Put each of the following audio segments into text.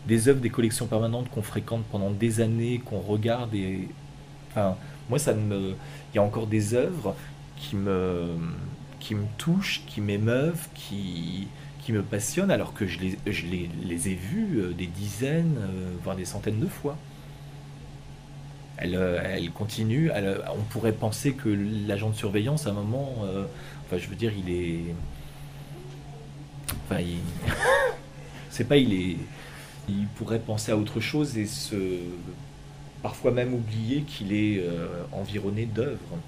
des œuvres, des collections permanentes qu'on fréquente pendant des années, qu'on regarde enfin, moi, il y a encore des œuvres qui me, qui me touchent, qui m'émeuvent, qui me passionnent, alors que les ai vues des dizaines, voire des centaines de fois. Elle continue. On pourrait penser que l'agent de surveillance, à un moment, enfin, je veux dire, il est, enfin, c'est pas, il pourrait penser à autre chose et parfois même oublier qu'il est environné d'œuvres,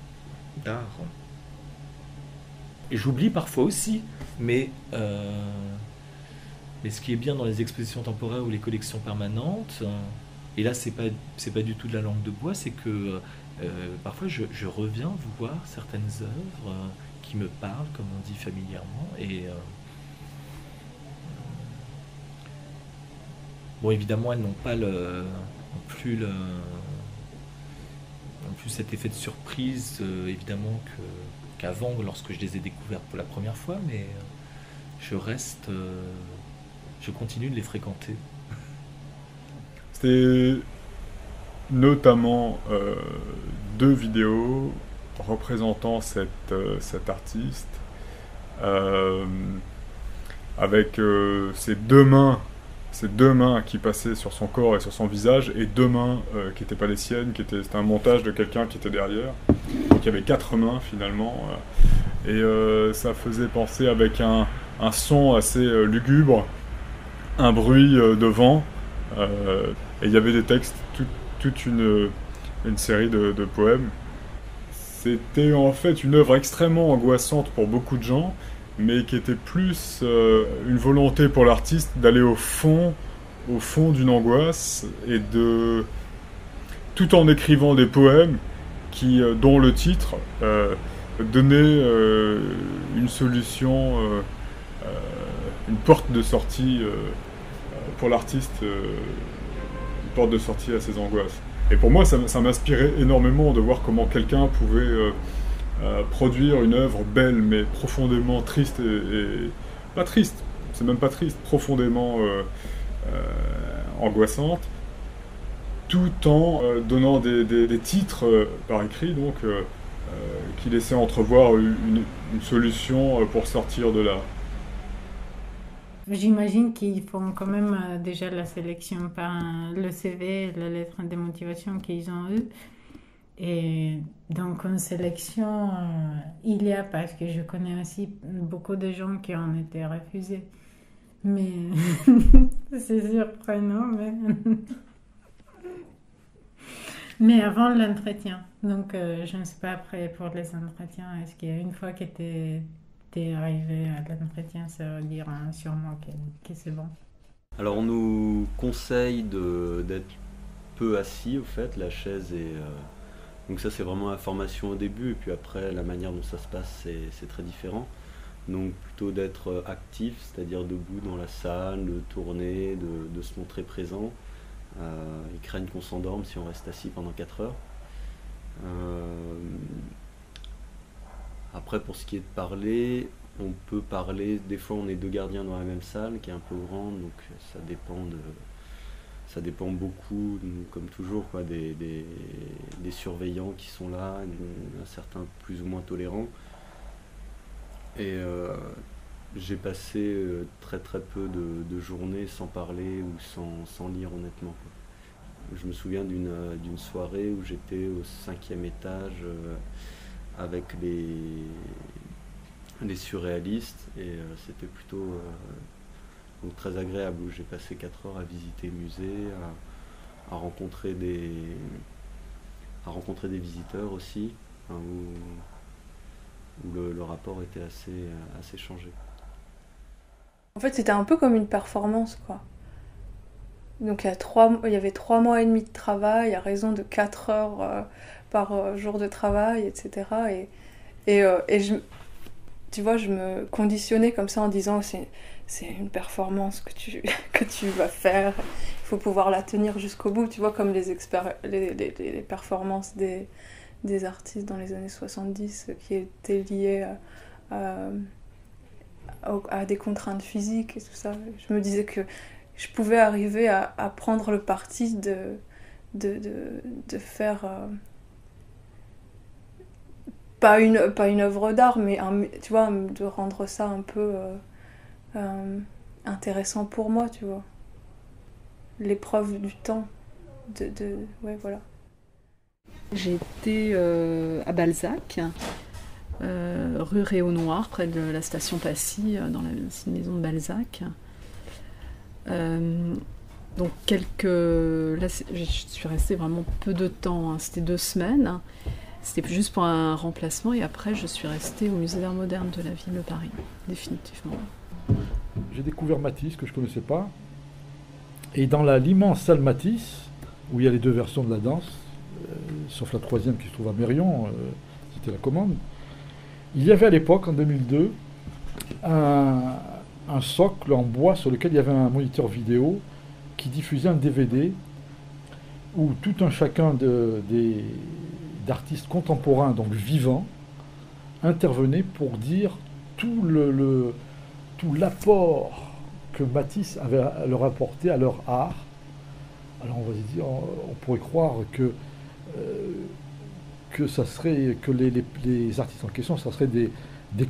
d'art. Et j'oublie parfois aussi, mais, mais ce qui est bien dans les expositions temporaires ou les collections permanentes, et là c'est pas du tout de la langue de bois, c'est que parfois je reviens voir certaines œuvres qui me parlent, comme on dit familièrement, et bon, évidemment, elles n'ont pas non plus non plus cet effet de surprise, évidemment, qu'avant, lorsque je les ai découvertes pour la première fois, mais je reste, je continue de les fréquenter. C'était notamment deux vidéos représentant cet artiste euh, avec ces deux mains qui passaient sur son corps et sur son visage, et deux mains qui n'étaient pas les siennes, c'était un montage de quelqu'un qui était derrière. Donc il y avait quatre mains finalement, et ça faisait penser avec un son assez lugubre, un bruit de vent, et il y avait des textes, toute une série de poèmes. C'était en fait une œuvre extrêmement angoissante pour beaucoup de gens, mais qui était plus une volonté pour l'artiste d'aller au fond d'une angoisse, et tout en écrivant des poèmes dont le titre donnait une solution, une porte de sortie pour l'artiste, une porte de sortie à ses angoisses. Et pour moi, ça m'inspirait énormément de voir comment quelqu'un pouvait produire une œuvre belle, mais profondément triste pas triste, c'est même pas triste, profondément angoissante, tout en donnant des titres par écrit, donc qui laissaient entrevoir une solution pour sortir de là. J'imagine qu'ils font quand même déjà la sélection par le CV, la lettre de motivation qu'ils ont eue. Et donc en sélection, il y a, parce que je connais aussi beaucoup de gens qui ont été refusés. Mais c'est surprenant, mais avant l'entretien. Donc je ne sais pas après pour les entretiens, est-ce qu'il y a une fois que t'es arrivé à l'entretien, ça veut dire sûrement que c'est bon. Alors on nous conseille d'être peu assis au fait, la chaise est... donc ça c'est vraiment la formation au début, et puis après la manière dont ça se passe c'est très différent. Donc plutôt d'être actif, c'est-à-dire debout dans la salle, de tourner, de se montrer présent. Ils craignent qu'on s'endorme si on reste assis pendant 4 heures. Après, pour ce qui est de parler, on peut parler, des fois on est deux gardiens dans la même salle qui est un peu grande, donc ça dépend beaucoup, comme toujours, quoi, des surveillants qui sont là, un certain plus ou moins tolérant. Et j'ai passé très très peu de journées sans parler ou sans lire honnêtement, quoi. Je me souviens d'une soirée où j'étais au 5e étage avec les surréalistes, et c'était plutôt donc très agréable, où j'ai passé 4 heures à visiter le musée, à rencontrer des visiteurs aussi, hein, où le rapport était assez changé. En fait, c'était un peu comme une performance, quoi. Donc il y avait 3 mois et demi de travail à raison de 4 heures par jour de travail, etc. Tu vois, je me conditionnais comme ça en disant c'est une performance que tu vas faire. Il faut pouvoir la tenir jusqu'au bout. Tu vois, comme les performances des artistes dans les années 70 qui étaient liées à des contraintes physiques et tout ça. Je me disais que je pouvais arriver à prendre le parti de faire pas une œuvre d'art, mais tu vois, de rendre ça un peu intéressant pour moi, tu vois. L'épreuve du temps. Ouais, voilà. J'ai été à Balzac, rue Réau-Noir, près de la station Passy, dans la maison de Balzac. Donc là, je suis restée vraiment peu de temps, hein. C'était 2 semaines. C'était juste pour un remplacement et après je suis restée au musée d'art moderne de la ville de Paris, définitivement. J'ai découvert Matisse que je ne connaissais pas. Et dans l'immense salle Matisse, où il y a les 2 versions de la danse, sauf la 3e qui se trouve à Mérion, c'était la commande, il y avait à l'époque, en 2002, un socle en bois sur lequel il y avait un moniteur vidéo qui diffusait un DVD où tout un chacun d'artistes contemporains, donc vivants, intervenaient pour dire tout l'apport que Matisse avait à leur apporter à leur art. Alors on va se dire, on pourrait croire que ça serait que les artistes en question, ça serait des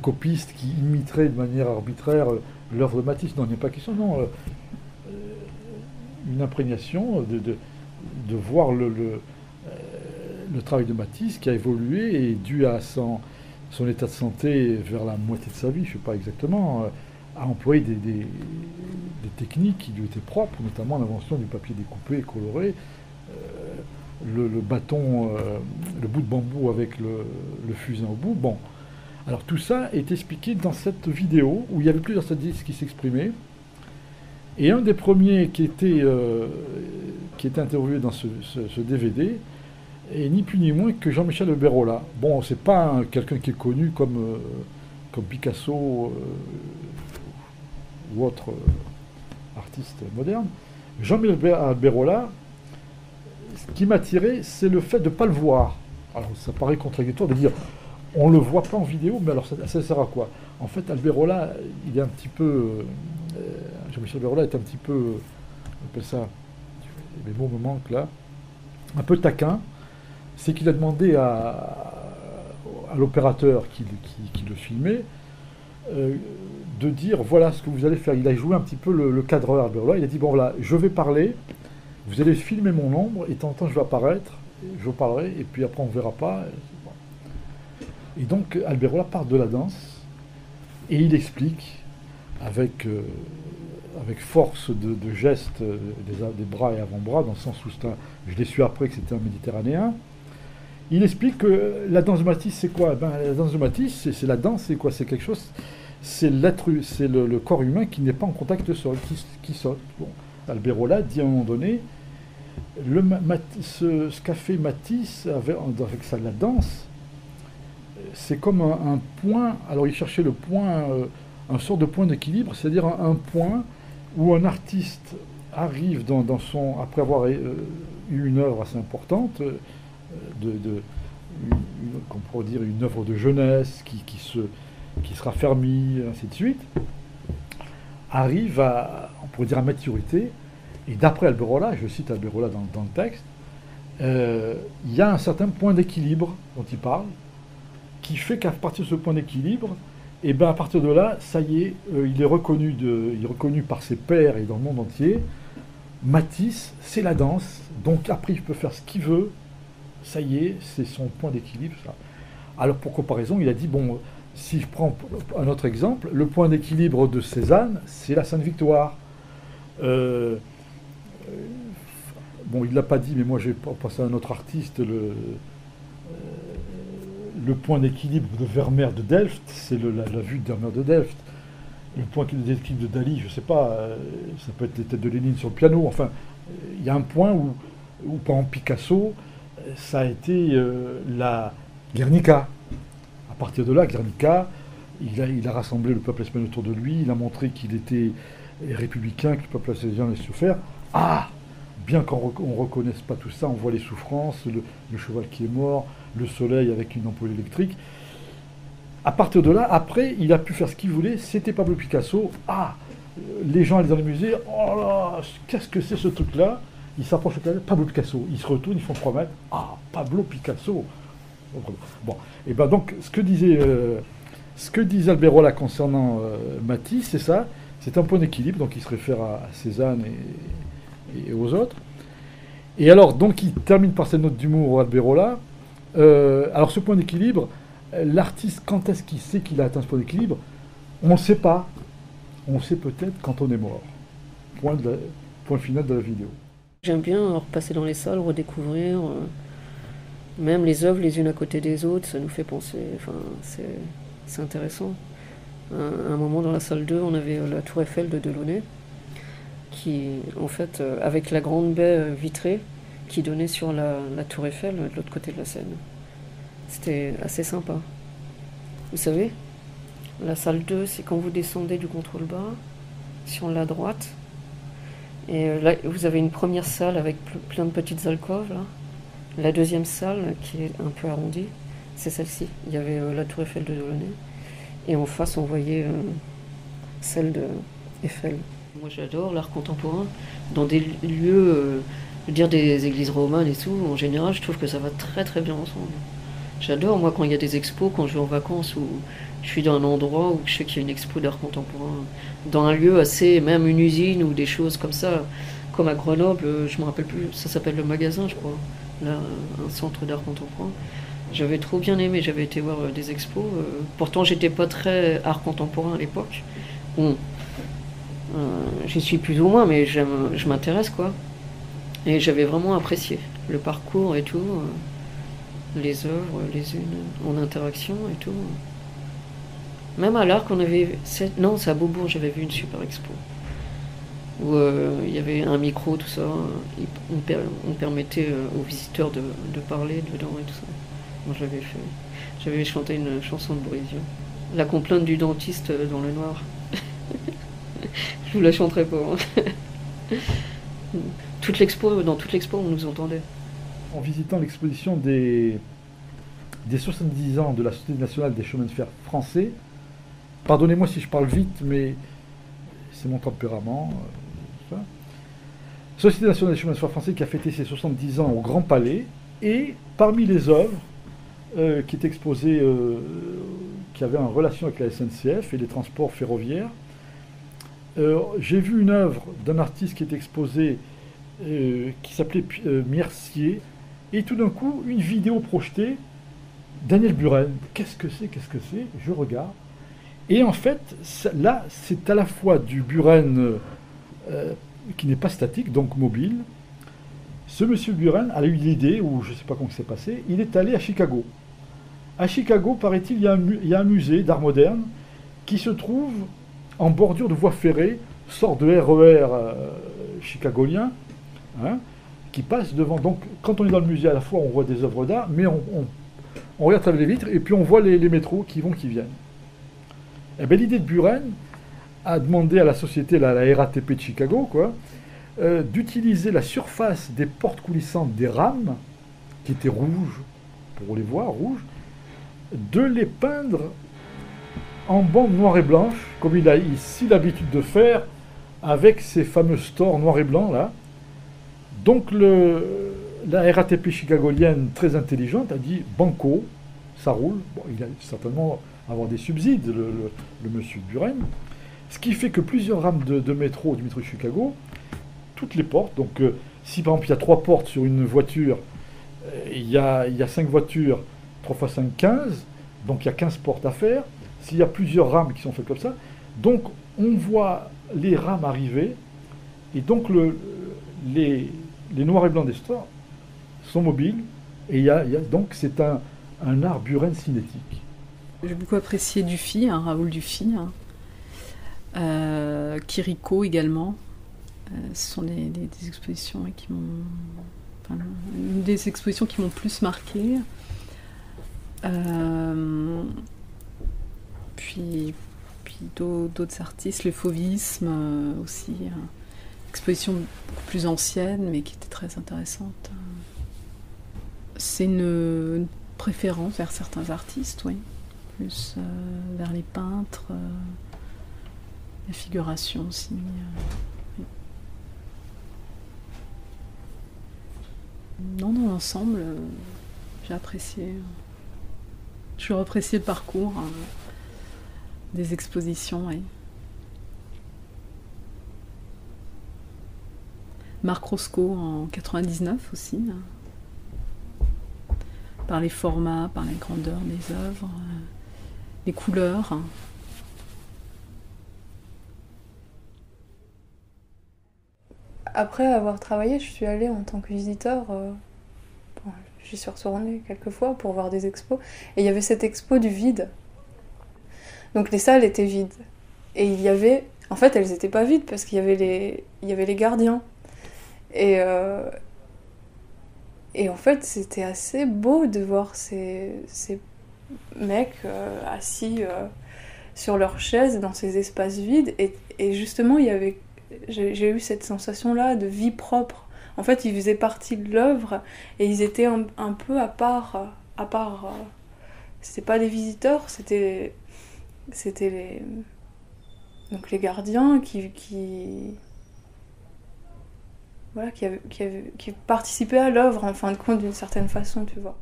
copistes qui imiteraient de manière arbitraire l'œuvre de Matisse. Non, il n'y a pas question, non. Une imprégnation de voir le travail de Matisse qui a évolué et dû à son état de santé vers la moitié de sa vie, je ne sais pas exactement, a employé des techniques qui lui étaient propres, notamment l'invention du papier découpé et coloré, le bâton, le bout de bambou avec le fusain au bout. Bon, alors tout ça est expliqué dans cette vidéo où il y avait plusieurs artistes qui s'exprimaient. Et un des premiers qui était interviewé dans ce DVD est ni plus ni moins que Jean-Michel Bérola. Bon, c'est pas quelqu'un qui est connu comme Picasso ou autre artiste moderne. Jean-Michel Bérola, ce qui m'attirait, c'est le fait de ne pas le voir. Alors ça paraît contradictoire de dire on ne le voit pas en vidéo, mais alors ça sert à quoi? En fait, Alberola, il est un petit peu... Jean-Michel Bérola est un petit peu... On appelle ça... Les mots me manquent là. Un peu taquin. C'est qu'il a demandé à l'opérateur qui le filmait de dire voilà ce que vous allez faire. Il a joué un petit peu le cadreur Alberola. Il a dit bon voilà, je vais parler, vous allez filmer mon ombre, et de temps en temps je vais apparaître, je parlerai, et puis après on ne verra pas. Et donc Alberola part de la danse, et il explique avec force de gestes des bras et avant-bras, dans le sens où je l'ai su après que c'était un Méditerranéen. Il explique que la danse de Matisse, c'est quoi? La danse de Matisse, c'est la danse, c'est quoi? C'est quelque chose, c'est le corps humain qui n'est pas en contact au sol, qui saute. Bon. Alberola dit à un moment donné, ce qu'a fait Matisse avec la danse, c'est comme un point. Alors il cherchait le point, un sort de point d'équilibre, c'est-à-dire un point où un artiste arrive après avoir eu une œuvre assez importante, qu'on pourrait dire une œuvre de jeunesse qui se raffermit, ainsi de suite, arrive on pourrait dire à maturité, et d'après Alberola, je cite Alberola dans le texte, il y a un certain point d'équilibre dont il parle, qui fait qu'à partir de ce point d'équilibre, et à partir de là, ça y est, il est reconnu par ses pairs et dans le monde entier. Matisse, c'est la danse, donc après il peut faire ce qu'il veut, ça y est, c'est son point d'équilibre. Ça. Alors pour comparaison, il a dit, bon, si je prends un autre exemple, le point d'équilibre de Cézanne, c'est la Sainte Victoire. Bon, il ne l'a pas dit, mais moi j'ai pensé à un autre artiste, le point d'équilibre de Vermeer de Delft, c'est la vue de Vermeer de Delft. Le point d'équilibre de Dali, je ne sais pas, ça peut être les têtes de Lénine sur le piano. Enfin, il y a un point où par exemple, Picasso, ça a été la Guernica. À partir de là, Guernica, il a rassemblé le peuple espagnol autour de lui, il a montré qu'il était républicain, que le peuple espagnol allait souffrir. Ah, bien qu'on ne reconnaisse pas tout ça, on voit les souffrances, le cheval qui est mort, le soleil avec une ampoule électrique. À partir de là, après, il a pu faire ce qu'il voulait, c'était Pablo Picasso. Ah, Les gens allaient dans les musées, oh là, qu'est-ce que c'est ce truc-là? Ils s'approchent de Pablo Picasso. Ils se retournent, ils font 3 mètres. Ah, Pablo Picasso. Bon, et ben donc, ce que disait Alberola concernant Matisse, c'est ça. C'est un point d'équilibre, donc il se réfère à Cézanne et aux autres. Et alors, donc, il termine par cette note d'humour, Alberola. Alors, ce point d'équilibre, l'artiste, quand est-ce qu'il sait qu'il a atteint ce point d'équilibre? On ne sait pas. On sait peut-être quand on est mort. Point final de la vidéo. J'aime bien repasser dans les salles, redécouvrir, même les œuvres les unes à côté des autres, ça nous fait penser, enfin, c'est intéressant. À un moment dans la salle 2, on avait la tour Eiffel de Delaunay, qui, en fait, avec la grande baie vitrée, qui donnait sur la tour Eiffel de l'autre côté de la Seine. C'était assez sympa. Vous savez, la salle 2, c'est quand vous descendez du contrôle bar, sur la droite, et là, vous avez une première salle avec plein de petites alcôves, là. La deuxième salle, qui est un peu arrondie, c'est celle-ci. Il y avait la tour Eiffel de Delaunay. Et en face, on voyait celle de Eiffel. Moi, j'adore l'art contemporain. Dans des lieux, je veux dire des églises romanes et tout, en général, je trouve que ça va très très bien ensemble. J'adore, moi, quand il y a des expos, quand je vais en vacances, ou je suis dans un endroit où je sais qu'il y a une expo d'art contemporain, dans un lieu assez, même une usine ou des choses comme ça, comme à Grenoble, je me rappelle plus, ça s'appelle le Magasin, je crois, là, un centre d'art contemporain. J'avais trop bien aimé, j'avais été voir des expos, pourtant j'étais pas très art contemporain à l'époque. Bon, j'y suis plus ou moins, mais je m'intéresse, quoi. Et j'avais vraiment apprécié le parcours et tout. Les œuvres, les unes en interaction et tout. Même à l'Arc, on avait... Non, c'est à Beaubourg, j'avais vu une super expo. Où il y avait un micro, tout ça. On permettait aux visiteurs de parler dedans et tout ça. Moi, je l'avais fait. J'avais chanté une chanson de Boris Vian. La complainte du dentiste dans le noir. Je vous la chanterai pas. Hein. Dans toute l'expo, on nous entendait. En visitant l'exposition des 70 ans de la Société nationale des chemins de fer français, pardonnez-moi si je parle vite, mais c'est mon tempérament. Société nationale des chemins de fer français qui a fêté ses 70 ans au Grand Palais, et parmi les œuvres qui étaient exposées, qui avaient en relation avec la SNCF et les transports ferroviaires, j'ai vu une œuvre d'un artiste qui est exposé qui s'appelait Mercier, et tout d'un coup, une vidéo projetée, Daniel Buren. Qu'est-ce que c'est? Je regarde. Et en fait, là, c'est à la fois du Buren qui n'est pas statique, donc mobile. Ce monsieur Buren a eu l'idée, ou je ne sais pas comment c'est passé, il est allé à Chicago. À Chicago, paraît-il, il y a un musée d'art moderne qui se trouve en bordure de voie ferrée, sort de RER chicagolien, hein, qui passe devant. Donc, quand on est dans le musée, à la fois, on voit des œuvres d'art, mais on regarde avec les vitres, et puis on voit les métros qui vont, qui viennent. Et bien, l'idée de Buren a demandé à la société, la RATP de Chicago, quoi, d'utiliser la surface des portes coulissantes des rames, qui étaient rouges, pour les voir, rouges, de les peindre en bande noire et blanche, comme il a ici l'habitude de faire, avec ces fameux stores noir et blanc, là. Donc la RATP chicagolienne, très intelligente, a dit « banco, ça roule ». Bon, il a certainement avoir des subsides, le monsieur Buren. Ce qui fait que plusieurs rames de métro, du métro de Chicago, toutes les portes, donc si par exemple il y a 3 portes sur une voiture, il y a 5 voitures, 3 x 5, 15, donc il y a 15 portes à faire. S'il y a plusieurs rames qui sont faites comme ça, donc on voit les rames arriver, et donc les noirs et blancs des stores sont mobiles, et donc c'est un art Buren cinétique. J'ai beaucoup apprécié Dufy, Raoul Dufy, Chirico également. Ce sont des expositions qui m'ont... Enfin, une des expositions qui m'ont plus marqué. Puis d'autres artistes, le fauvisme aussi. Exposition beaucoup plus ancienne, mais qui était très intéressante. C'est une préférence vers certains artistes, oui. Plus vers les peintres. La figuration aussi. Oui. Non, dans l'ensemble, j'ai apprécié. J'ai toujours apprécié le parcours des expositions. Oui. Marc Roscoe en 99 aussi. Par les formats, par la grandeur des œuvres, les couleurs. Après avoir travaillé, je suis allée en tant que visiteur. J'y suis retournée quelques fois pour voir des expos. Et il y avait cette expo du vide. Donc les salles étaient vides. Et il y avait... En fait, elles n'étaient pas vides parce qu'il y avait les gardiens. Et en fait, c'était assez beau de voir ces mecs assis sur leurs chaises dans ces espaces vides. Et justement, j'ai eu cette sensation-là de vie propre. En fait, ils faisaient partie de l'œuvre et ils étaient un peu à part. C'était pas des visiteurs, c'était les gardiens qui participaient à l'œuvre, en fin de compte, d'une certaine façon, tu vois.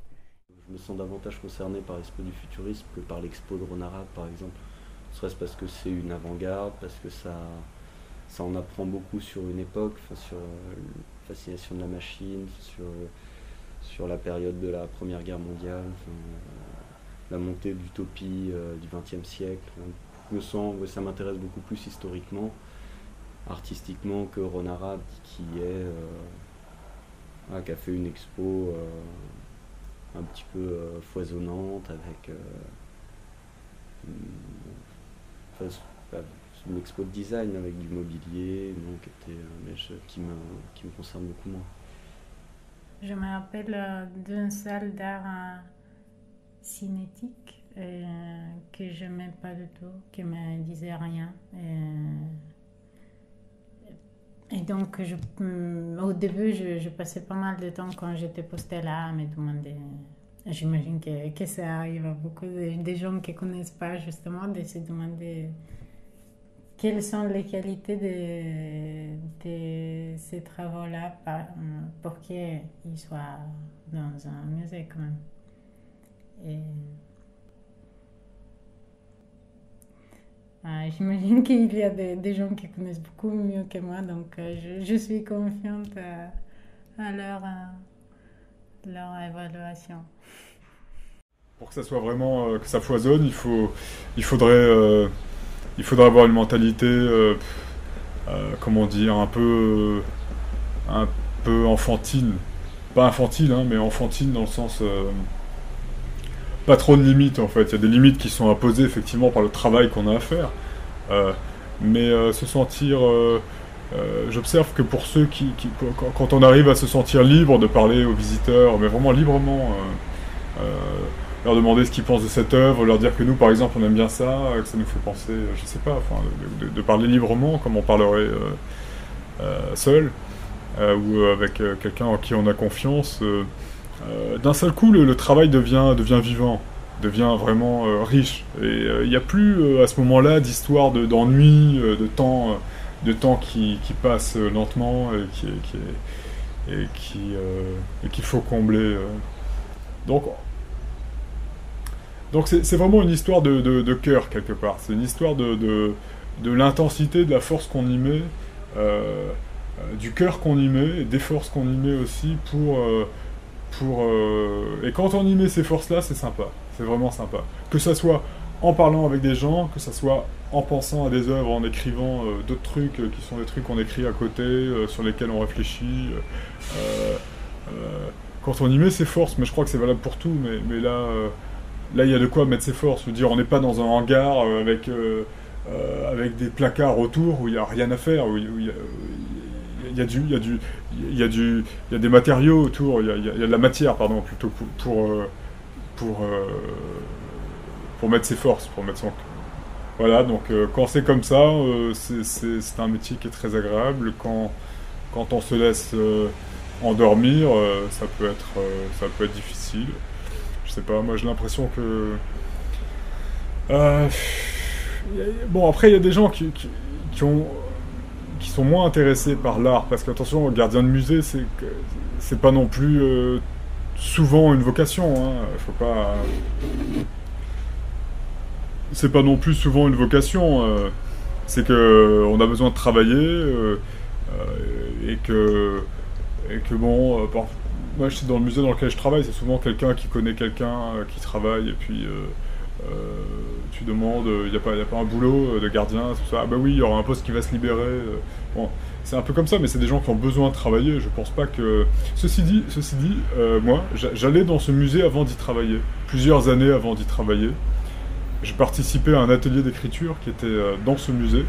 Je me sens davantage concerné par l'Expo du futurisme que par l'Expo de Rhône Arabe, par exemple. Serait-ce parce que c'est une avant-garde, parce que ça en apprend beaucoup sur une époque, sur la fascination de la machine, sur la période de la Première Guerre mondiale, la montée de l'utopie du XXe siècle. Ça m'intéresse beaucoup plus historiquement, artistiquement, que Rhône Arabe, qui a fait une expo un petit peu foisonnante, avec une expo de design avec du mobilier, qui me concerne beaucoup moins. Je me rappelle d'une salle d'art cinétique que je n'aimais pas du tout, qui ne me disait rien. Et donc, au début, je passais pas mal de temps quand j'étais postée là à me demander. J'imagine que ça arrive à beaucoup de gens qui ne connaissent pas, justement, de se demander quelles sont les qualités de ces travaux-là pour qu'ils soient dans un musée, quand même. J'imagine qu'il y a des gens qui connaissent beaucoup mieux que moi, donc je suis confiante à leur évaluation. Pour que ça soit vraiment, que ça foisonne, il faudrait avoir une mentalité, comment dire, un peu enfantine. Pas infantile, hein, mais enfantine dans le sens... pas trop de limites, en fait. Il y a des limites qui sont imposées, effectivement, par le travail qu'on a à faire. Mais se sentir... j'observe que pour ceux quand on arrive à se sentir libre de parler aux visiteurs, mais vraiment librement... leur demander ce qu'ils pensent de cette œuvre, leur dire que nous, par exemple, on aime bien ça, que ça nous fait penser, je sais pas, enfin, de parler librement, comme on parlerait seul, ou avec quelqu'un en qui on a confiance. D'un seul coup, le travail devient vivant, devient vraiment riche. Et il n'y a plus, à ce moment-là, d'histoire d'ennui, de temps qui passe lentement et qu'il faut combler. Donc c'est vraiment une histoire de cœur, quelque part. C'est une histoire de l'intensité, de la force qu'on y met, du cœur qu'on y met, et des forces qu'on y met aussi et quand on y met ces forces-là, c'est sympa. C'est vraiment sympa. Que ça soit en parlant avec des gens, que ça soit en pensant à des œuvres, en écrivant d'autres trucs qui sont des trucs qu'on écrit à côté, sur lesquels on réfléchit. Quand on y met ses forces, mais je crois que c'est valable pour tout, mais là, il y a de quoi mettre ses forces. Je veux dire, on n'est pas dans un hangar avec des placards autour où il n'y a rien à faire, où il y a des matériaux autour, il y a de la matière, pardon, plutôt pour mettre ses forces, pour mettre son... Voilà, donc quand c'est comme ça, c'est un métier qui est très agréable. Quand on se laisse endormir, ça peut être difficile. Je sais pas, moi j'ai l'impression que... bon, après il y a des gens qui sont moins intéressés par l'art. Parce qu'attention, gardien de musée, c'est pas non plus souvent une vocation. Hein. Faut pas... C'est pas non plus souvent une vocation. C'est qu'on a besoin de travailler et que bon, moi je suis dans le musée dans lequel je travaille, c'est souvent quelqu'un qui connaît quelqu'un qui travaille et puis tu demandes, il n'y a pas un boulot de gardien, tout ça. Ah bah oui, il y aura un poste qui va se libérer. Bon, c'est un peu comme ça, mais c'est des gens qui ont besoin de travailler. Je pense pas que... Ceci dit, moi, j'allais dans ce musée avant d'y travailler, plusieurs années avant d'y travailler. J'ai participé à un atelier d'écriture qui était dans ce musée.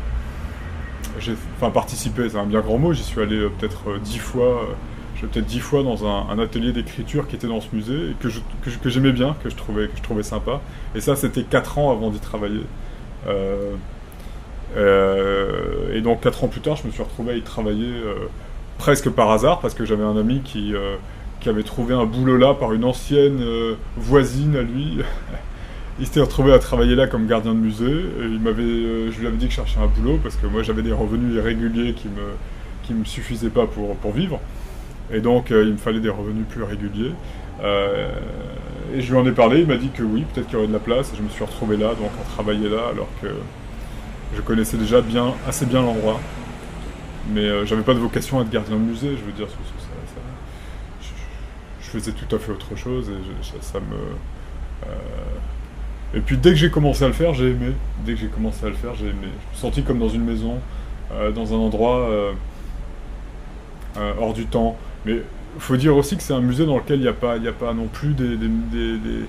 Enfin, participé, c'est un bien grand mot, j'y suis allé peut-être 10 fois. Je vais peut-être 10 fois dans un atelier d'écriture qui était dans ce musée et que j'aimais bien, que je trouvais sympa. Et ça, c'était 4 ans avant d'y travailler. Et donc 4 ans plus tard, je me suis retrouvé à y travailler presque par hasard, parce que j'avais un ami qui avait trouvé un boulot là par une ancienne voisine à lui. Il s'était retrouvé à travailler là comme gardien de musée. Et je lui avais dit que je cherchais un boulot, parce que moi j'avais des revenus irréguliers qui me suffisaient pas pour vivre. Et donc, il me fallait des revenus plus réguliers. Et je lui en ai parlé, il m'a dit que oui, peut-être qu'il y aurait de la place. Et je me suis retrouvé là, donc à travailler là, alors que je connaissais déjà assez bien l'endroit. Mais j'avais pas de vocation à être gardien de musée, je veux dire. Je faisais tout à fait autre chose. Et puis dès que j'ai commencé à le faire, j'ai aimé. Je me suis senti comme dans une maison, dans un endroit hors du temps. Mais il faut dire aussi que c'est un musée dans lequel il n'y a pas non plus il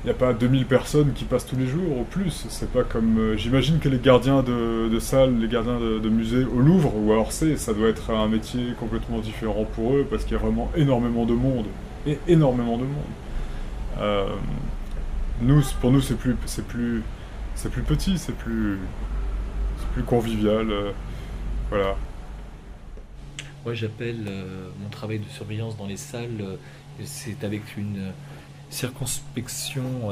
n'y a pas 2000 personnes qui passent tous les jours au plus. C'est pas comme... j'imagine que les gardiens de salles, les gardiens de musées au Louvre ou à Orsay, ça doit être un métier complètement différent pour eux, parce qu'il y a vraiment énormément de monde. Et énormément de monde. Pour nous, c'est plus petit, c'est plus convivial. Voilà. Moi, j'appelle mon travail de surveillance dans les salles, c'est avec une circonspection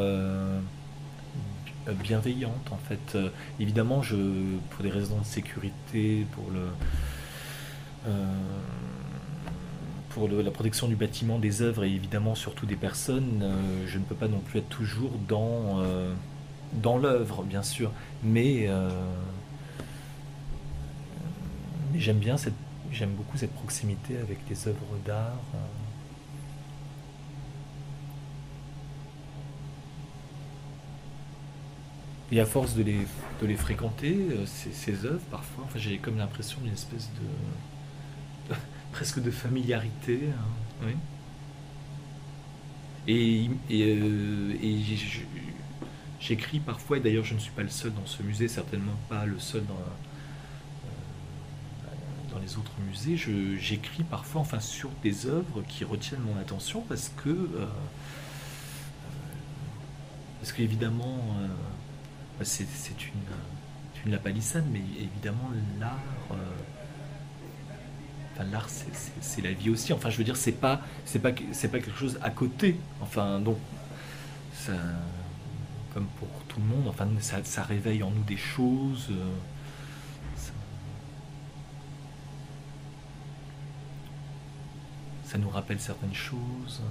bienveillante, en fait. Évidemment, pour des raisons de sécurité, pour la protection du bâtiment, des œuvres et évidemment surtout des personnes, je ne peux pas non plus être toujours dans l'œuvre, bien sûr. Mais j'aime beaucoup cette proximité avec les œuvres d'art. Et à force de les fréquenter, ces œuvres, parfois, enfin, j'ai comme l'impression d'une espèce de presque de familiarité. Hein, oui. Et j'écris parfois, et d'ailleurs je ne suis pas le seul dans ce musée, certainement pas le seul dans les autres musées, j'écris parfois sur des œuvres qui retiennent mon attention parce qu'évidemment c'est une lapalissade, mais évidemment l'art c'est la vie aussi, je veux dire c'est pas quelque chose à côté, donc ça, comme pour tout le monde, ça réveille en nous des choses. Ça nous rappelle certaines choses.